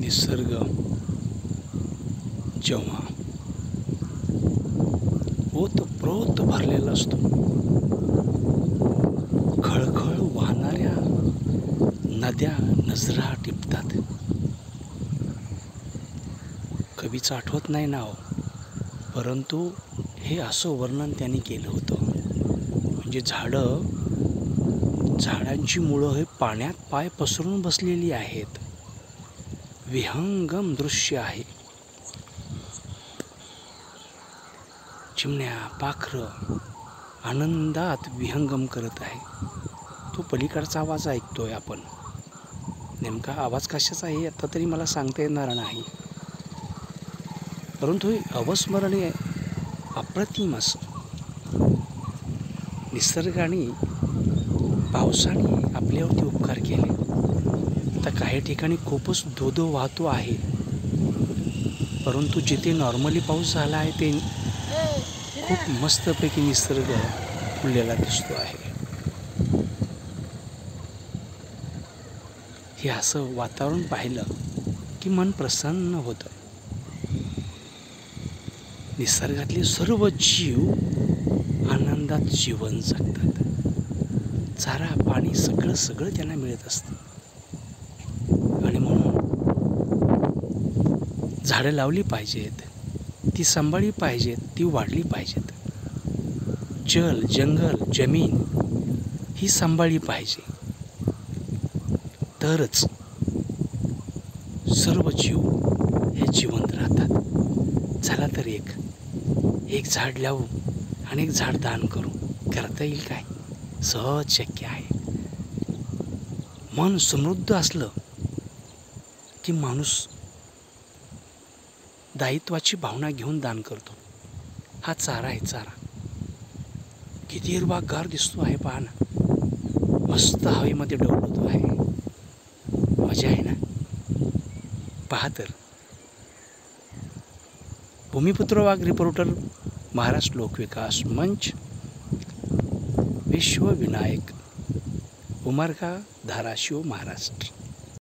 निसर्ग जेव्हा ओतप्रोत भरलेला असतो, खळखळ वाहणाऱ्या नद्या नजरा टिपतात. कवीचं आठवत नाही नाव, परंतु हे असं वर्णन त्यांनी केलं होतं. म्हणजे झाडांची मुळं हे पाण्यात पाय पसरून बसलेली आहेत. विहंगम दृश्य आहे. चिमण्या पाखरं आनंदात विहंगम करत आहे. तो पलीकडचा आवाज ऐकतोय आपण. नेमका आवाज कशाचा आहे आता तरी मला सांगता येणार नाही, परंतु हे अविस्मरणीय अप्रतिम असं निसर्गाने पावसाने आपल्यावरती उपकार केले. आता काही ठिकाणी खूपच धो वाहतो आहे, परंतु जिथे नॉर्मली पाऊस झाला आहे ते खूप मस्तपैकी निसर्ग फुललेला दिसतो आहे. हे असं वातावरण पाहिलं की मन प्रसन्न होतं. निसर्गातले सर्व जीव आनंदात जीवन जगतात. चारा पाणी सगळं त्यांना मिळत असतं. आणि म्हणून झाडं लावली पाहिजेत, ती सांभाळली पाहिजेत, ती वाढली पाहिजेत. जल जंगल जमीन ही सांभाळली पाहिजे, तरच सर्व जीव हे जिवंत राहतात. चला तर एक झाड लावू आणि एक झाड दान करू. करता येईल काय? सहज शक्य आहे. मन समृद्ध असलं की माणूस दायित्वाची भावना घेऊन दान करतो. हा चारा आहे. चारा किती हिरवागार दिसतो आहे, पहा ना. मस्त हवेमध्ये डोलतो आहे. मजा आहे ना. पहा तर. भूमिपुत्र वाघ रिपोर्टर, महाराष्ट्र लोकविकास मंच, विश्व विनायक, उमरगा, धाराशिव, महाराष्ट्र.